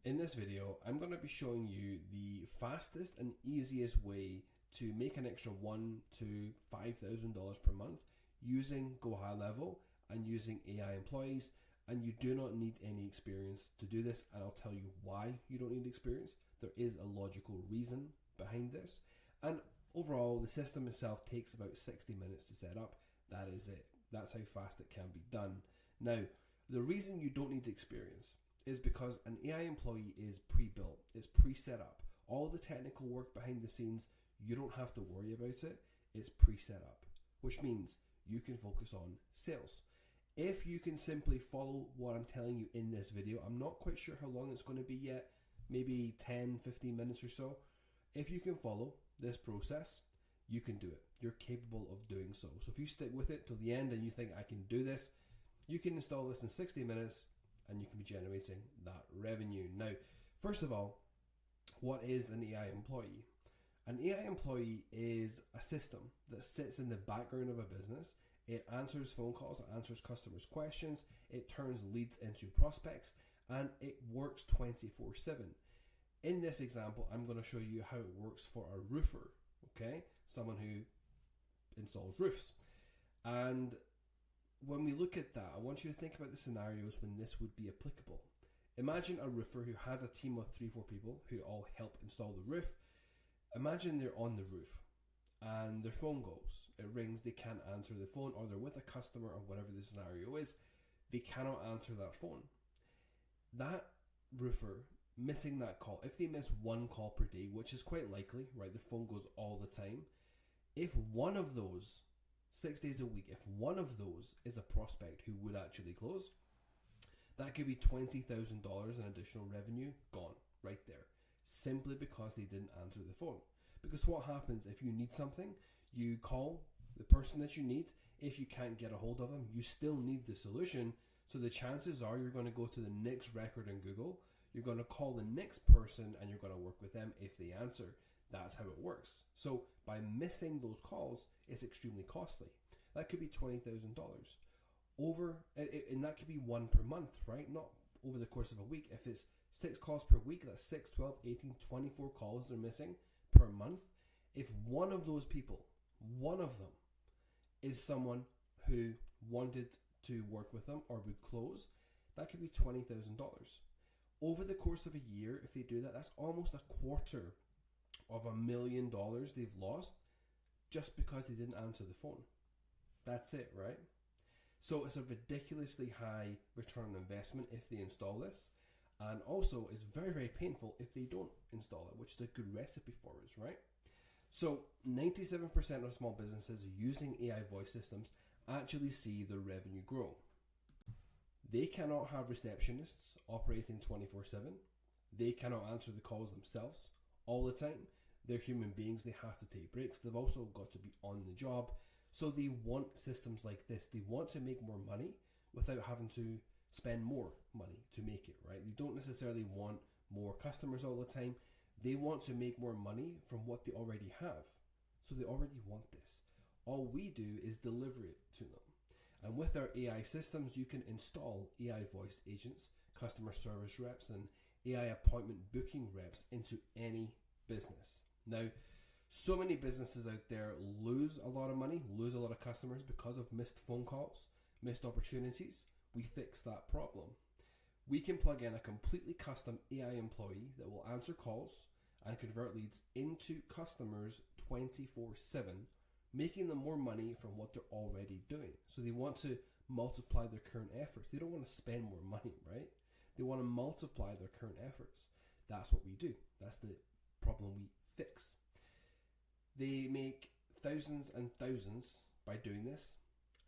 In this video, I'm going to be showing you the fastest and easiest way to make an extra $1,000 to $5,000 per month using GoHighLevel and using AI employees. And you do not need any experience to do this, and I'll tell you why you don't need experience. There is a logical reason behind this. And overall, the system itself takes about 60 minutes to set up. That is it. That's how fast it can be done. Now, the reason you don't need experience is because an AI employee is pre-built, it's pre-set up. All the technical work behind the scenes, you don't have to worry about it. It's pre-set up, which means you can focus on sales. If you can simply follow what I'm telling you in this video, I'm not quite sure how long it's going to be yet, maybe 10, 15 minutes or so. If you can follow this process, you can do it. You're capable of doing so. So if you stick with it till the end and you think I can do this, you can install this in 60 minutes and you can be generating that revenue. Now, first of all, what is an AI employee? An AI employee is a system that sits in the background of a business. It answers phone calls, it answers customers' questions, it turns leads into prospects, and it works 24/7. In this example, I'm going to show you how it works for a roofer, okay? Someone who installs roofs. And when we look at that, I want you to think about the scenarios when this would be applicable. Imagine a roofer who has a team of 3-4 people who all help install the roof. Imagine they're on the roof and their phone goes, it rings, they can't answer the phone, or they're with a customer or whatever the scenario is, they cannot answer that phone. That roofer missing that call, if they miss one call per day, which is quite likely, right, the phone goes all the time, if one of those 6 days a week, if one of those is a prospect who would actually close, that could be $20,000 in additional revenue gone right there, simply because they didn't answer the phone. Because what happens if you need something, you call the person that you need. If you can't get a hold of them, you still need the solution. So the chances are you're going to go to the next record in Google, you're going to call the next person, and you're going to work with them if they answer. That's how it works. So by missing those calls, it's extremely costly. That could be $20,000 over, and that could be one per month, right? Not over the course of a week. If it's 6 calls per week, that's 6, 12, 18, 24 calls they're missing per month. If one of those people, one of them, is someone who wanted to work with them or would close, that could be $20,000. Over the course of a year, if they do that, that's almost $250,000 they've lost just because they didn't answer the phone. That's it, right? So it's a ridiculously high return on investment if they install this. And also, it's very, very painful if they don't install it, which is a good recipe for us, right? So 97% of small businesses using AI voice systems actually see their revenue grow. They cannot have receptionists operating 24/7. They cannot answer the calls themselves all the time. They're human beings. They have to take breaks. They've also got to be on the job. So they want systems like this. They want to make more money without having to spend more money to make it, right? They don't necessarily want more customers all the time. They want to make more money from what they already have. So they already want this. All we do is deliver it to them. And with our AI systems, you can install AI voice agents, customer service reps, and AI appointment booking reps into any business. Now, so many businesses out there lose a lot of money, lose a lot of customers because of missed phone calls, missed opportunities. We fix that problem. We can plug in a completely custom AI employee that will answer calls and convert leads into customers 24/7, making them more money from what they're already doing. So they want to multiply their current efforts. They don't want to spend more money, right? They want to multiply their current efforts. That's what we do. That's the problem we fix. They make thousands and thousands by doing this,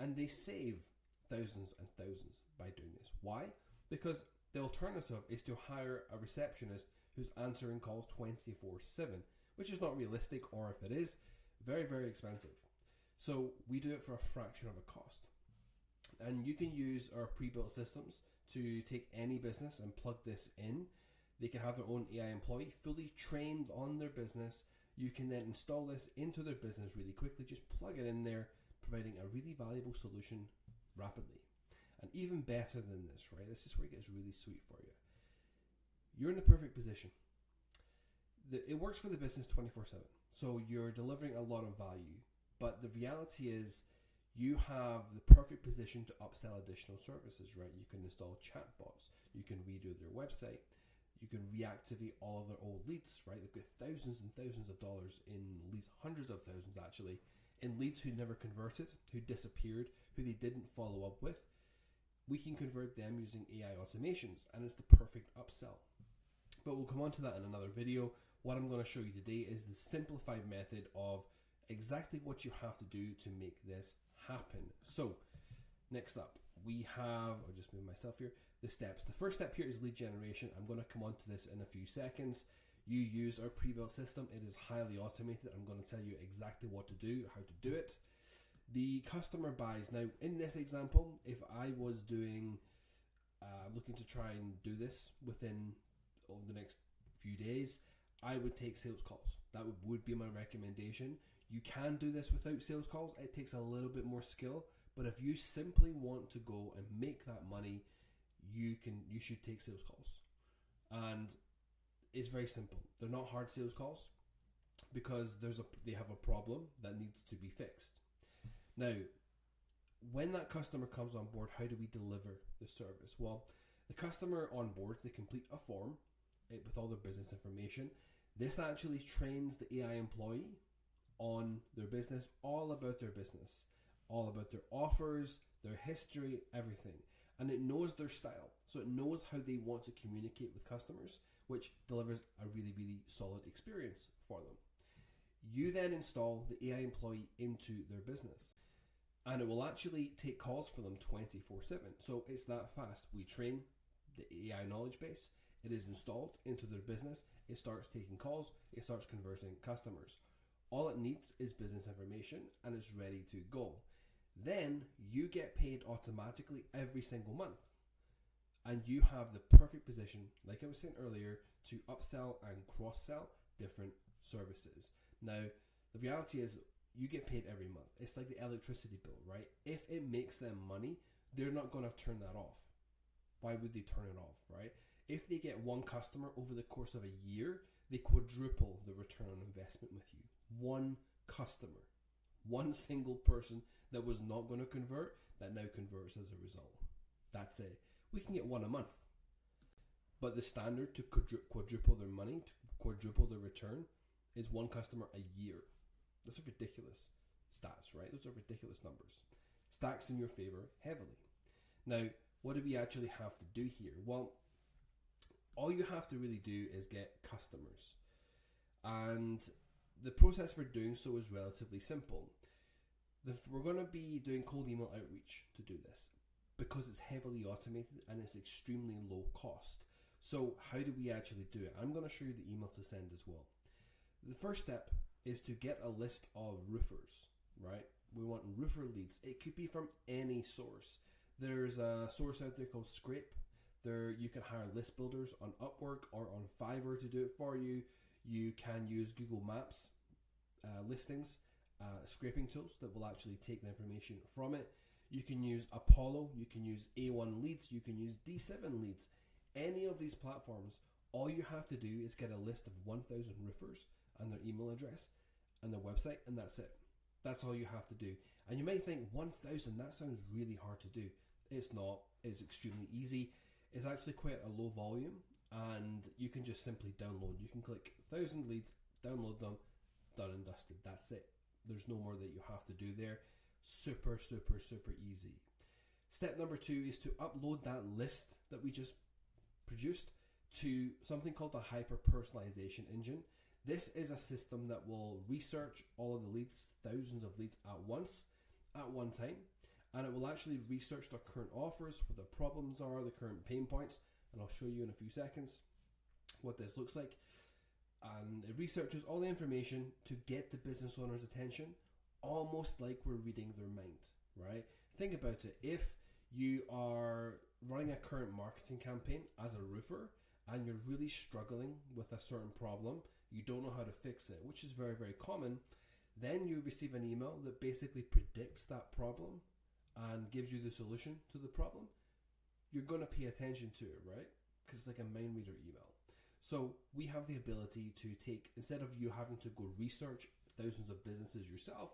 and they save thousands and thousands by doing this. Why? Because the alternative is to hire a receptionist who's answering calls 24/7, which is not realistic, or if it is, very, very expensive. So we do it for a fraction of a cost. And you can use our pre-built systems to take any business and plug this in. They can have their own AI employee fully trained on their business. You can then install this into their business really quickly. Just plug it in there, providing a really valuable solution rapidly. And even better than this, right? This is where it gets really sweet for you. you're in the perfect position. It works for the business 24/7. So you're delivering a lot of value. But the reality is you have the perfect position to upsell additional services, right? You can install chatbots. You can redo their website. You can reactivate all of their old leads, right? They've got thousands and thousands of dollars in leads, hundreds of thousands actually, in leads who never converted, who disappeared, who they didn't follow up with. We can convert them using AI automations, and it's the perfect upsell. But we'll come on to that in another video. What I'm going to show you today is the simplified method of exactly what you have to do to make this happen. So, next up, we have, I'll just move myself here, the steps. The first step here is lead generation. I'm going to come on to this in a few seconds. You use our pre-built system. It is highly automated. I'm going to tell you exactly what to do, how to do it. The customer buys. Now, in this example, if I was doing, looking to try and do this within over the next few days, I would take sales calls. That would be my recommendation. You can do this without sales calls. It takes a little bit more skill, but if you simply want to go and make that money, you should take sales calls. And it's very simple. They're not hard sales calls because they have a problem that needs to be fixed. Now, when that customer comes on board, how do we deliver the service? Well, the customer onboards, they complete a form with all their business information. This actually trains the AI employee on their business, all about their business, all about their offers, their history, everything. And it knows their style. So it knows how they want to communicate with customers, which delivers a really, really solid experience for them. You then install the AI employee into their business, and it will actually take calls for them 24/7. So it's that fast. We train the AI knowledge base. It is installed into their business. It starts taking calls. It starts conversing customers. All it needs is business information, and it's ready to go. Then you get paid automatically every single month. And you have the perfect position, like I was saying earlier, to upsell and cross-sell different services. Now, the reality is you get paid every month. It's like the electricity bill, right? If it makes them money, they're not going to turn that off. Why would they turn it off, right? If they get one customer over the course of a year, they quadruple the return on investment with you. One customer, one single person that was not going to convert, that now converts as a result. That's it. We can get one a month. But the standard to quadruple their money, to quadruple their return, is one customer a year. Those are ridiculous stats, right? Those are ridiculous numbers. Stacks in your favor heavily. Now, what do we actually have to do here? Well, all you have to really do is get customers. And the process for doing so is relatively simple. We're going to be doing cold email outreach to do this because it's heavily automated and it's extremely low cost. So how do we actually do it? I'm going to show you the email to send as well. The first step is to get a list of roofers, right? We want roofer leads. It could be from any source. There's a source out there called Scrape. You can hire list builders on Upwork or on Fiverr to do it for you. You can use Google Maps listings, scraping tools that will actually take the information from it. You can use Apollo, you can use A1 Leads, you can use D7 Leads. Any of these platforms, all you have to do is get a list of 1,000 roofers and their email address and their website, and that's it. That's all you have to do. And you might think 1,000, that sounds really hard to do. It's not. It's extremely easy. It's actually quite a low volume, and you can just simply download. You can click 1,000 leads, download them, done and dusted. That's it. There's no more that you have to do there. Super, super, super easy. Step number 2 is to upload that list that we just produced to something called the hyper-personalization engine. This is a system that will research all of the leads, thousands of leads at once, at one time, and it will actually research their current offers, what their problems are, the current pain points, and I'll show you in a few seconds what this looks like. And it researches all the information to get the business owner's attention, almost like we're reading their mind, right? Think about it. If you are running a current marketing campaign as a roofer and you're really struggling with a certain problem, you don't know how to fix it, which is very, very common, then you receive an email that basically predicts that problem and gives you the solution to the problem. You're going to pay attention to it, right? Because it's like a mind reader email. So we have the ability to take, instead of you having to go research thousands of businesses yourself,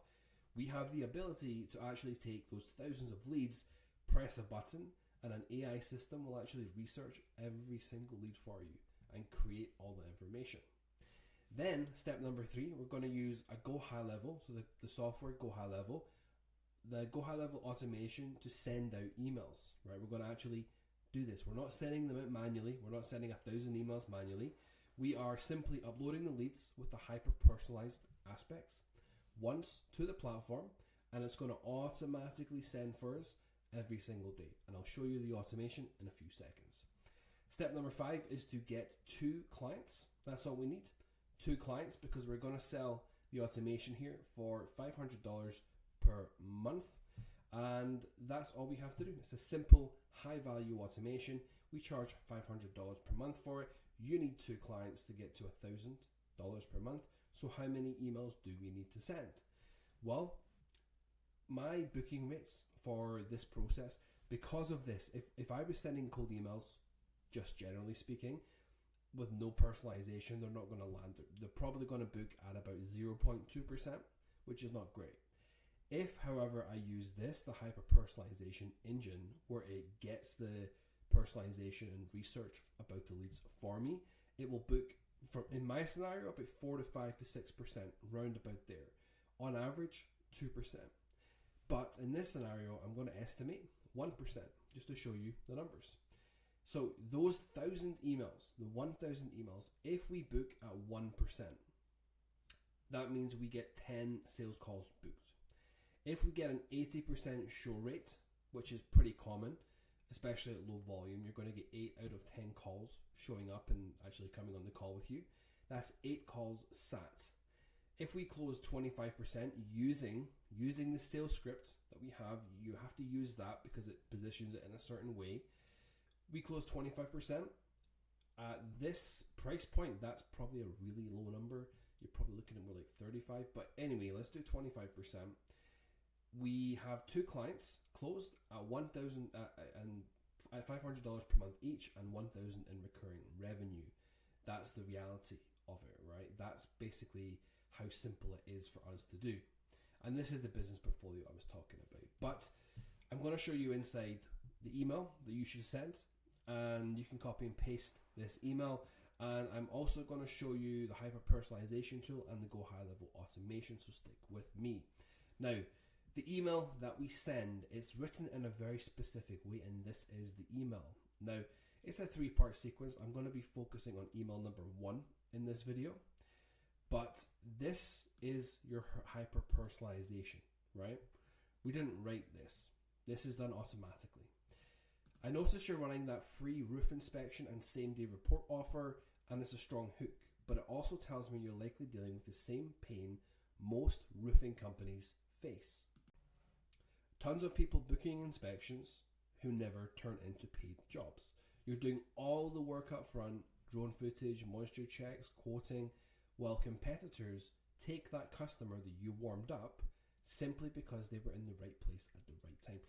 we have the ability to actually take those thousands of leads, press a button, and an AI system will actually research every single lead for you and create all the information. Then step number 3, we're going to use a GoHighLevel, so the software GoHighLevel, the GoHighLevel automation to send out emails, right? We're going to actually do this. We're not sending them out manually. We're not sending 1,000 emails manually. We are simply uploading the leads with the hyper-personalized aspects once to the platform, and it's going to automatically send for us every single day. And I'll show you the automation in a few seconds. Step number 5 is to get 2 clients. That's all we need. 2 clients, because we're going to sell the automation here for $500 per month, and that's all we have to do. It's a simple high value automation. We charge $500 per month for it. You need 2 clients to get to $1,000 per month. So how many emails do we need to send? Well, my booking rates for this process, because of this, if I was sending cold emails, just generally speaking, with no personalization, they're not going to land. They're probably going to book at about 0.2%, which is not great. If, however, I use this, the hyper-personalization engine, where it gets the personalization and research about the leads for me, it will book, in my scenario, about 4 to 5 to 6%, round about there. On average, 2%. But in this scenario, I'm going to estimate 1%, just to show you the numbers. So those 1,000 emails, the 1,000 emails, if we book at 1%, that means we get 10 sales calls booked. If we get an 80% show rate, which is pretty common, especially at low volume, you're going to get 8 out of 10 calls showing up and actually coming on the call with you. That's 8 calls sat. If we close 25% using the sales script that we have, you have to use that because it positions it in a certain way. We close 25%. At this price point, that's probably a really low number. You're probably looking at more like 35. But anyway, let's do 25%. We have 2 clients closed at $1,000 and at $500 per month each, and $1,000 in recurring revenue. That's the reality of it, right? That's basically how simple it is for us to do. And this is the business portfolio I was talking about. But I'm going to show you inside the email that you should send, and you can copy and paste this email. And I'm also going to show you the hyper personalization tool and the GoHighLevel automation, so stick with me. Now, the email that we send is written in a very specific way, and this is the email. Now, it's a 3-part sequence. I'm going to be focusing on email number 1 in this video, but this is your hyper personalization, right? We didn't write this. This is done automatically. I notice you're running that free roof inspection and same-day report offer, and it's a strong hook, but it also tells me you're likely dealing with the same pain most roofing companies face. Tons of people booking inspections who never turn into paid jobs. You're doing all the work up front, drone footage, moisture checks, quoting, while competitors take that customer that you warmed up simply because they were in the right place at the right time.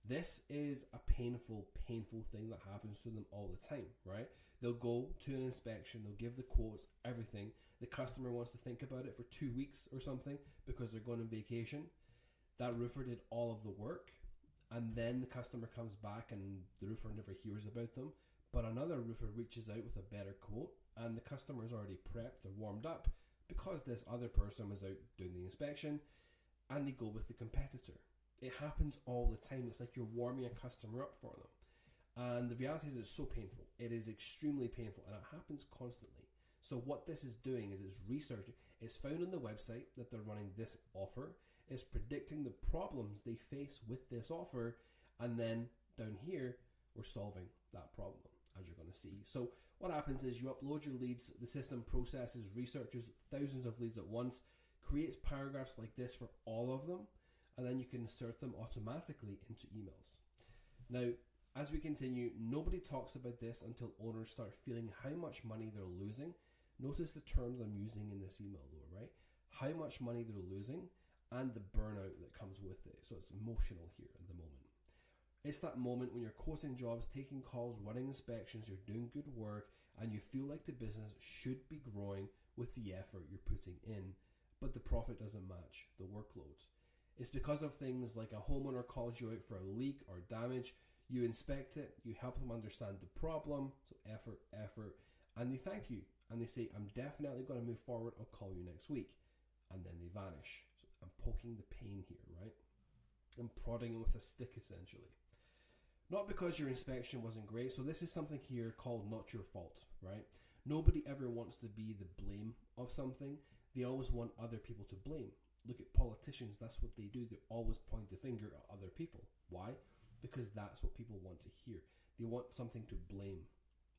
This is a painful thing that happens to them all the time, right? They'll go to an inspection, they'll give the quotes, everything. The customer wants to think about it for 2 weeks or something because they're going on vacation. That roofer did all of the work, and then the customer comes back and the roofer never hears about them. But another roofer reaches out with a better quote, and the customer's already prepped, they're warmed up because this other person was out doing the inspection, and they go with the competitor. It happens all the time. It's like you're warming a customer up for them. And the reality is it's so painful. It is extremely painful, and it happens constantly. So what this is doing is it's researching. It's found on the website that they're running this offer. It's predicting the problems they face with this offer, and then down here, we're solving that problem, as you're going to see. So what happens is you upload your leads, the system processes, researches thousands of leads at once, creates paragraphs like this for all of them, and then you can insert them automatically into emails. Now, as we continue, nobody talks about this until owners start feeling how much money they're losing. Notice the terms I'm using in this email though, right? How much money they're losing and the burnout that comes with it. So it's emotional here at the moment. It's that moment when you're quoting jobs, taking calls, running inspections, you're doing good work, and you feel like the business should be growing with the effort you're putting in, but the profit doesn't match the workload. It's because of things like a homeowner calls you out for a leak or damage, you inspect it, you help them understand the problem, so effort, and they thank you, and they say, I'm definitely going to move forward, I'll call you next week, and then they vanish. So I'm poking the pain here, right? I'm prodding it with a stick, essentially. Not because your inspection wasn't great, so this is something here called not your fault, right? Nobody ever wants to be the blame of something. They always want other people to blame. Look at politicians, that's what they do. They always point the finger at other people. Why? Because that's what people want to hear. They want something to blame,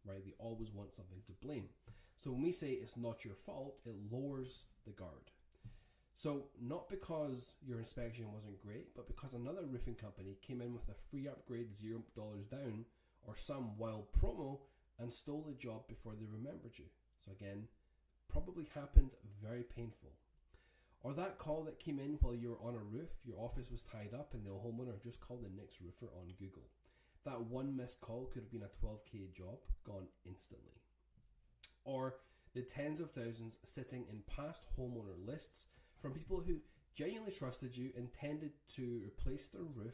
right? They always want something to blame. So when we say it's not your fault, it lowers the guard. So not because your inspection wasn't great, but because another roofing company came in with a free upgrade, $0 down, or some wild promo and stole the job before they remembered you. So again, probably happened, very painful. Or that call that came in while you were on a roof, your office was tied up and the homeowner just called the next roofer on Google. That one missed call could have been a 12k job, gone instantly. Or the tens of thousands sitting in past homeowner lists from people who genuinely trusted you, intended to replace their roof,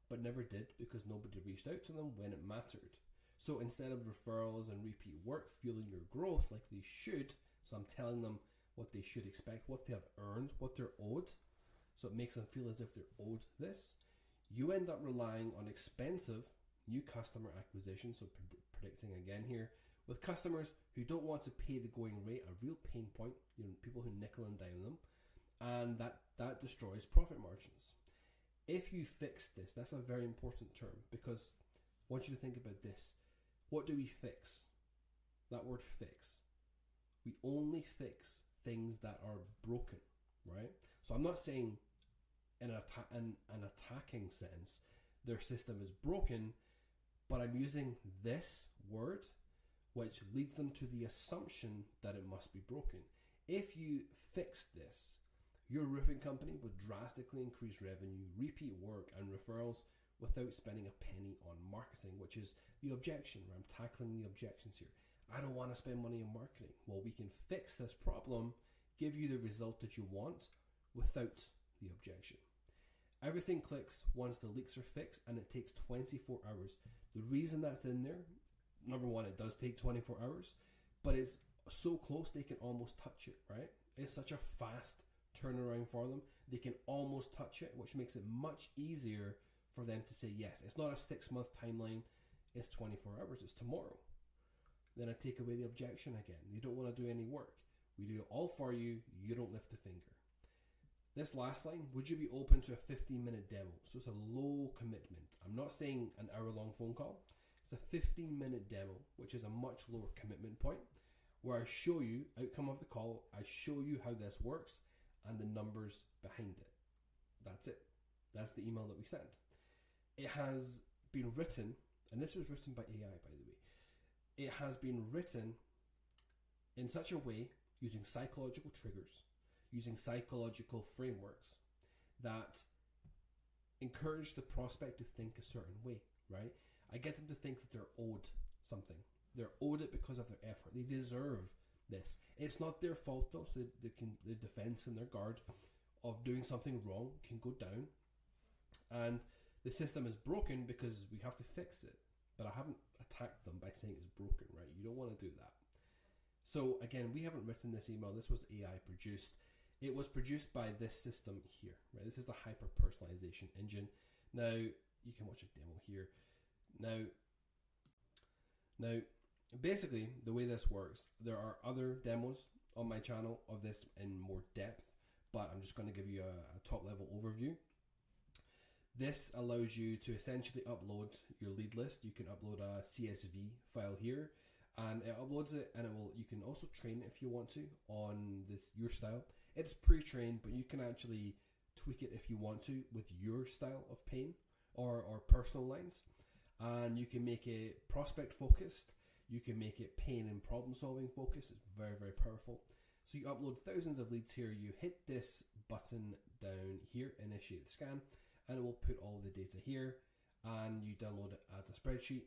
but never did because nobody reached out to them when it mattered. So instead of referrals and repeat work fueling your growth like they should, so I'm telling them what they should expect, what they have earned, what they're owed, so it makes them feel as if they're owed this, you end up relying on expensive new customer acquisition, so predicting again here, with customers who don't want to pay the going rate, a real pain point, people who nickel and dime them, and that destroys profit margins. If you fix this, that's a very important term, because I want you to think about this. What do we fix? That word fix. We only fix things that are broken, right? So I'm not saying in an attacking sense their system is broken, but I'm using this word which leads them to the assumption that it must be broken. If you fix this, your roofing company would drastically increase revenue, repeat work, and referrals without spending a penny on marketing, which is the objection, where I'm tackling the objections here. I don't want to spend money on marketing. Well, we can fix this problem, give you the result that you want without the objection. Everything clicks once the leaks are fixed, and it takes 24 hours. The reason that's in there, number one, it does take 24 hours, but it's so close they can almost touch it, right? It's such a fast turnaround for them. They can almost touch it, which makes it much easier for them to say yes. It's not a 6-month timeline, it's 24 hours, it's tomorrow. Then I take away the objection again. You don't want to do any work. We do it all for you, you don't lift a finger. This last line, would you be open to a 15-minute demo? So it's a low commitment. I'm not saying an hour-long phone call. It's a 15-minute demo, which is a much lower commitment point, where I show you outcome of the call, I show you how this works, and the numbers behind it. That's it. That's the email that we send. It has been written, and this was written by AI, by the way. It has been written in such a way, using psychological triggers, using psychological frameworks that encourage the prospect to think a certain way, right? I get them to think that they're owed something. They're owed it because of their effort. They deserve this. It's not their fault though, so the defense and their guard of doing something wrong can go down. And the system is broken because we have to fix it. But I haven't attacked them by saying it's broken, right? You don't want to do that. So again, we haven't written this email. This was AI produced. It was produced by this system here, right? This is the hyper personalization engine. Now you can watch a demo here. Now, basically the way this works, there are other demos on my channel of this in more depth, but I'm just going to give you a top level overview. This allows you to essentially upload your lead list. You can upload a CSV file here, and it uploads it, and you can also train it if you want to on your style. It's pre-trained, but you can actually tweak it if you want to with your style of pain or personal lines, and you can make it prospect focused. You can make it pain and problem solving focused. It's very, very powerful. So you upload thousands of leads here. You hit this button down here, initiate the scan, and it will put all the data here. and you download it as a spreadsheet.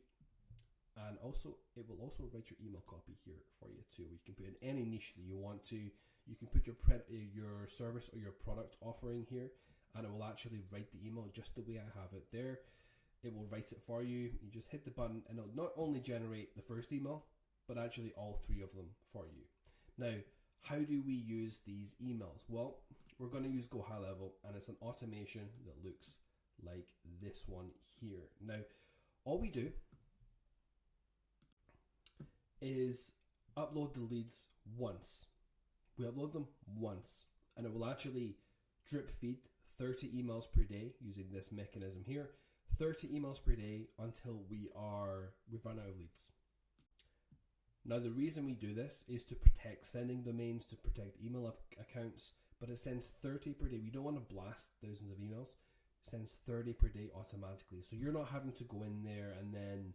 And also, it will also write your email copy here for you too. You can put in any niche that you want to. You can put your service or your product offering here, and it will actually write the email just the way I have it there. It will write it for you. You just hit the button, and it'll not only generate the first email, but actually all three of them for you. Now, how do we use these emails? Well, we're going to use GoHighLevel, and it's an automation that looks like this one here. Now, all we do is upload the leads once. We upload them once, and it will actually drip feed 30 emails per day using this mechanism here. 30 emails per day until we've run out of leads. Now, the reason we do this is to protect sending domains, to protect email accounts, but it sends 30 per day. We don't want to blast thousands of emails. It sends 30 per day automatically. So you're not having to go in there and then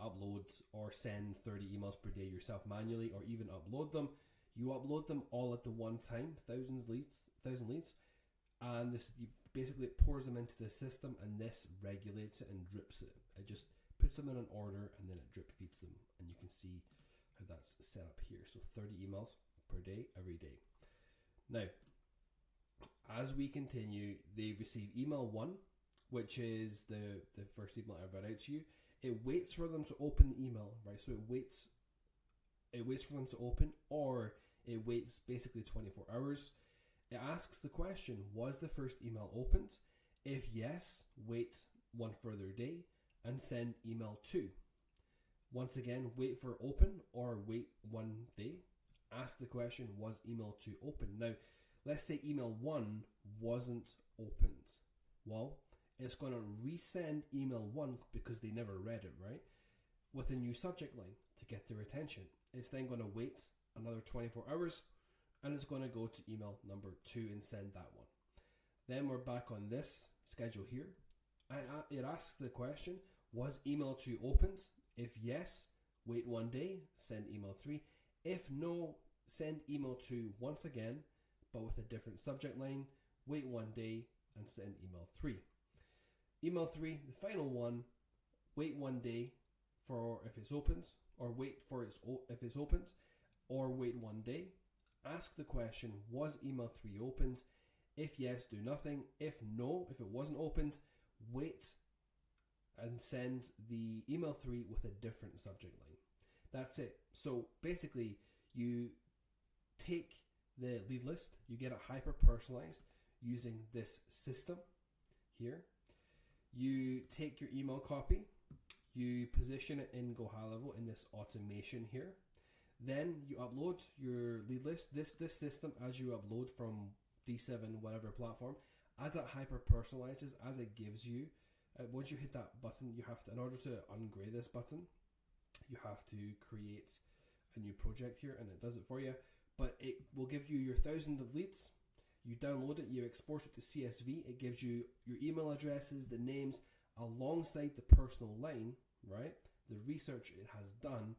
upload or send 30 emails per day yourself manually, or even upload them. You upload them all at the one time, 1,000 leads, and this basically it pours them into the system, and this regulates it and drips it. It just puts them in an order, and then it drip feeds them, and you can see how that's set up here. So 30 emails per day, every day. Now, as we continue, they receive email 1, which is the first email I read out to you. It waits for them to open the email, right? So it waits for them to open, or it waits basically 24 hours. It asks the question, was the first email opened? If yes, wait one further day and send email 2. Once again, wait for open or wait one day. Ask the question, was email 2 open? Now, let's say email 1 wasn't opened. Well, it's going to resend email 1 because they never read it, right? With a new subject line to get their attention. It's then going to wait another 24 hours, and it's going to go to email number 2 and send that one. Then we're back on this schedule here, and it asks the question, was email 2 opened? If yes, wait one day, send email 3. If no, send email 2 once again, but with a different subject line, wait one day, and send email 3. Email 3, the final one, wait one day for if it's opened, or wait for if it's opened, or wait one day. Ask the question, was email 3 opened? If yes, do nothing. If no, if it wasn't opened, wait and send the email 3 with a different subject line. That's it. So basically, you take the lead list, you get it hyper personalized using this system here. You take your email copy, you position it in GoHighLevel in this automation here. Then you upload your lead list. This system, as you upload from D7, whatever platform, as it hyper personalizes, as it gives you, once you hit that button, you have to, in order to ungray this button, you have to create a new project here, and it does it for you. But it will give you your 1,000 of leads. You download it, you export it to CSV. It gives you your email addresses, the names, alongside the personal line, right? The research it has done.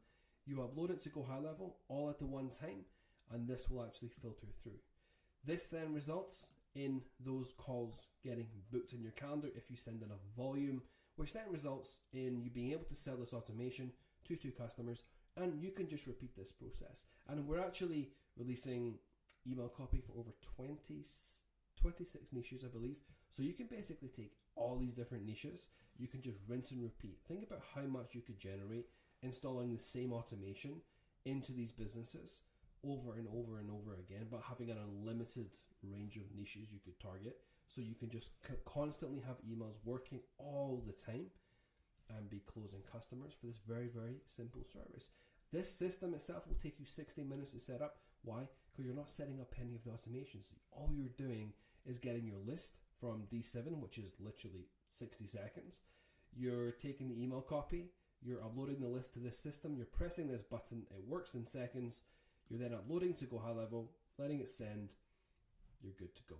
You upload it to GoHighLevel all at the one time, and this will actually filter through. This then results in those calls getting booked in your calendar if you send enough volume, which then results in you being able to sell this automation to 2 customers, and you can just repeat this process. And we're actually releasing email copy for over 26 niches, I believe. So you can basically take all these different niches, you can just rinse and repeat. Think about how much you could generate installing the same automation into these businesses over and over and over again, but having an unlimited range of niches you could target. So you can just constantly have emails working all the time and be closing customers for this very, very simple service. This system itself will take you 60 minutes to set up. Why? Because you're not setting up any of the automations. All you're doing is getting your list from D7, which is literally 60 seconds. You're taking the email copy, you're uploading the list to this system, you're pressing this button, it works in seconds. You're then uploading to GoHighLevel, letting it send, you're good to go.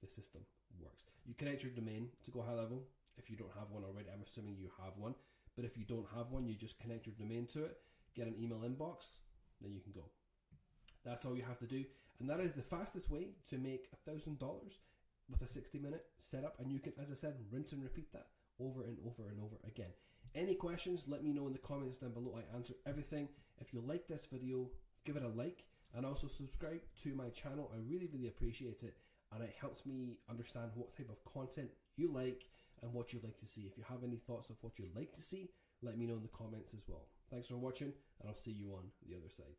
The system works. You connect your domain to GoHighLevel. If you don't have one already, I'm assuming you have one. But if you don't have one, you just connect your domain to it, get an email inbox, then you can go. That's all you have to do. And that is the fastest way to make $1,000 with a 60-minute setup. And you can, as I said, rinse and repeat that over and over and over again. Any questions, let me know in the comments down below. I answer everything. If you like this video, give it a like and also subscribe to my channel. I really, really appreciate it, and it helps me understand what type of content you like and what you'd like to see. If you have any thoughts of what you'd like to see, let me know in the comments as well. Thanks for watching, and I'll see you on the other side.